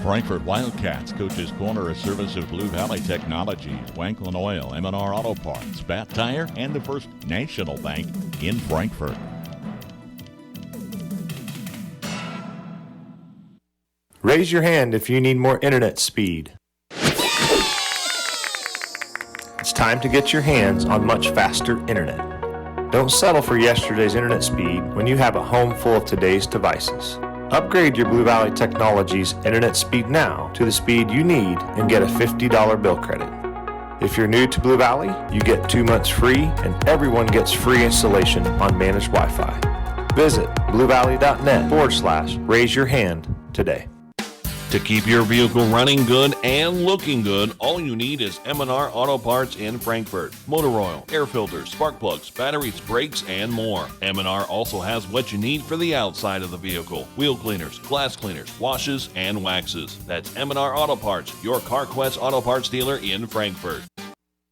Frankfort Wildcats Coach's Corner, a service of Blue Valley Technologies, Wanklin Oil, M&R Auto Parts, Bat Tire, and the First National Bank in Frankfort. Raise your hand if you need more internet speed. It's time to get your hands on much faster internet. Don't settle for yesterday's internet speed when you have a home full of today's devices. Upgrade your Blue Valley Technologies internet speed now to the speed you need and get a $50 bill credit. If you're new to Blue Valley, you get 2 months free and everyone gets free installation on managed Wi-Fi. Visit bluevalley.net/raise your hand today. To keep your vehicle running good and looking good, all you need is M&R Auto Parts in Frankfort. Motor oil, air filters, spark plugs, batteries, brakes, and more. M&R also has what you need for the outside of the vehicle. Wheel cleaners, glass cleaners, washes, and waxes. That's M&R Auto Parts, your CarQuest Auto Parts dealer in Frankfort.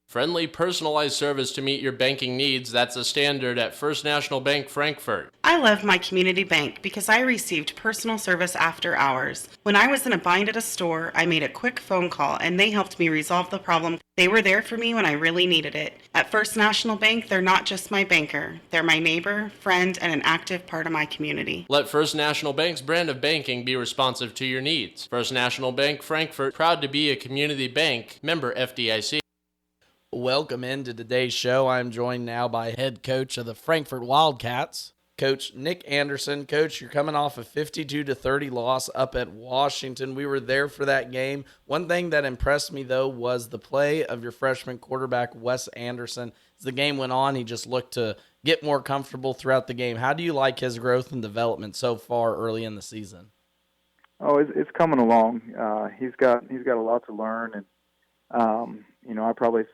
Friendly, personalized service to meet your banking needs, that's a standard at First National Bank Frankfort. I love my community bank because I received personal service after hours. When I was in a bind at a store, I made a quick phone call and they helped me resolve the problem. They were there for me when I really needed it. At First National Bank, they're not just my banker. They're my neighbor, friend, and an active part of my community. Let First National Bank's brand of banking be responsive to your needs. First National Bank Frankfort, proud to be a community bank, member FDIC. Welcome into today's show. I'm joined now by head coach of the Frankfort Wildcats, Coach Nick Anderson. Coach, you're coming off a 52-30 loss up at Washington. We were there for that game. One thing that impressed me, though, was the play of your freshman quarterback, Wes Anderson. As the game went on, he just looked to get more comfortable throughout the game. How do you like his growth and development so far early in the season? Oh, it's coming along. He's got a lot to learn, and I probably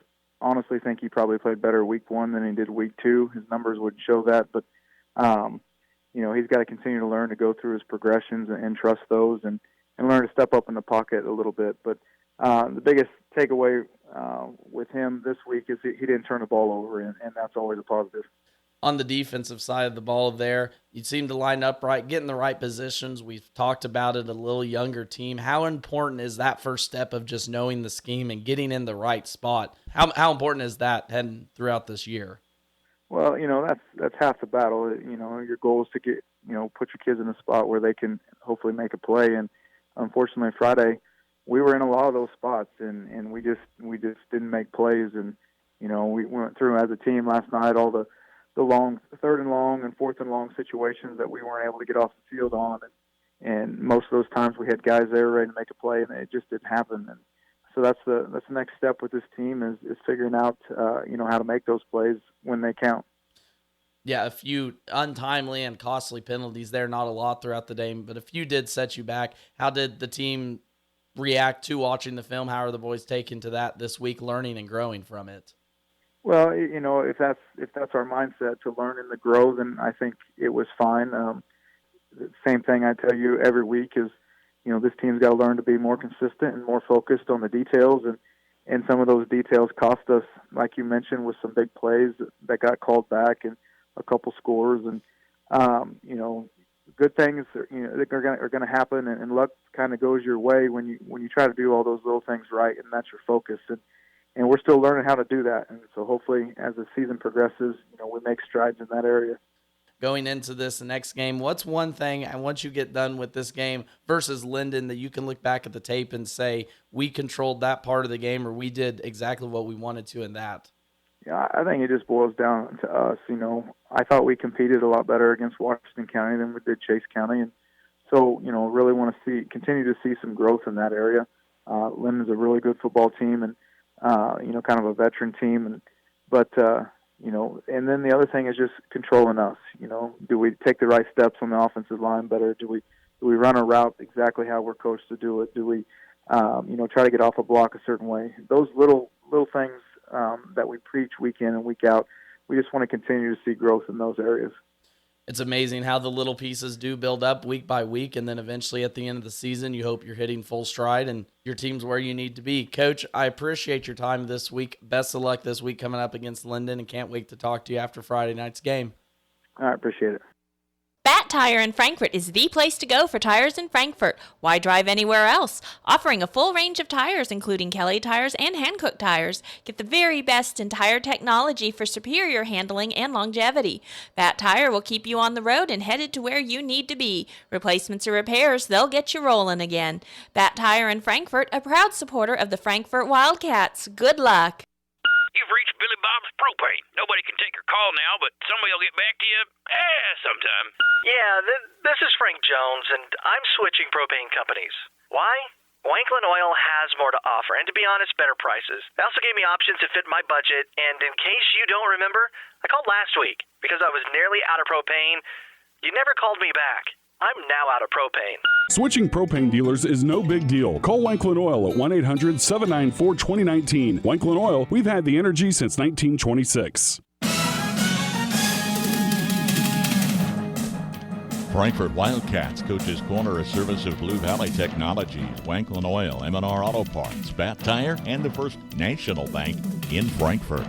honestly think he probably played better week one than he did week two. His numbers would show that, but he's got to continue to learn to go through his progressions and trust those and learn to step up in the pocket a little bit. But the biggest takeaway with him this week is he didn't turn the ball over, and that's always a positive. On the defensive side of the ball there, you seem to line up right, get in the right positions. We've talked about it, a little younger team. How important is that first step of just knowing the scheme and getting in the right spot? How important is that heading throughout this year? Well, that's half the battle. Your goal is to get, put your kids in a spot where they can hopefully make a play. And unfortunately, Friday, we were in a lot of those spots, and we just didn't make plays. And, we went through as a team last night all the long third and long and fourth and long situations that we weren't able to get off the field on, and most of those times we had guys there ready to make a play, and it just didn't happen. And so that's the next step with this team is figuring out how to make those plays when they count. Yeah, a few untimely and costly penalties there, not a lot throughout the day, but a few did set you back. How did the team react to watching the film? How are the boys taking to that this week, learning and growing from it? Well, if that's our mindset to learn and to grow, then I think it was fine. The same thing I tell you every week is, this team's got to learn to be more consistent and more focused on the details, and some of those details cost us, like you mentioned, with some big plays that got called back and a couple scores, and good things are going to happen, and luck kind of goes your way when you try to do all those little things right, and that's your focus. And we're still learning how to do that. And so hopefully as the season progresses, we make strides in that area. Going into this next game, what's one thing, and once you get done with this game versus Linden, that you can look back at the tape and say, we controlled that part of the game, or we did exactly what we wanted to in that? Yeah, I think it just boils down to us. I thought we competed a lot better against Washington County than we did Chase County. And so, really want to continue to see some growth in that area. Linden's a really good football team, and kind of a veteran team, and then the other thing is just controlling us. Do we take the right steps on the offensive line better? Do we run a route exactly how we're coached to do it? Do we, try to get off a block a certain way? Those little things that we preach week in and week out, we just want to continue to see growth in those areas. It's amazing how the little pieces do build up week by week, and then eventually at the end of the season, you hope you're hitting full stride and your team's where you need to be. Coach, I appreciate your time this week. Best of luck this week coming up against Linden, and can't wait to talk to you after Friday night's game. All right, appreciate it. Bat Tire in Frankfort is the place to go for tires in Frankfort. Why drive anywhere else? Offering a full range of tires, including Kelly tires and Hankook tires. Get the very best in tire technology for superior handling and longevity. Bat Tire will keep you on the road and headed to where you need to be. Replacements or repairs, they'll get you rolling again. Bat Tire in Frankfort, a proud supporter of the Frankfort Wildcats. Good luck. You've reached Billy Bob's Propane. Nobody can take your call now, but somebody will get back to you sometime. Yeah, this is Frank Jones, and I'm switching propane companies. Why? Wanklin Oil has more to offer, and to be honest, better prices. They also gave me options to fit my budget, and in case you don't remember, I called last week because I was nearly out of propane. You never called me back. I'm now out of propane. Switching propane dealers is no big deal. Call Wanklin Oil at 1-800-794-2019. Wanklin Oil, we've had the energy since 1926. Frankfort Wildcats Coach's Corner, a service of Blue Valley Technologies, Wanklin Oil, M&R Auto Parts, Bat Tire, and the First National Bank in Frankfort.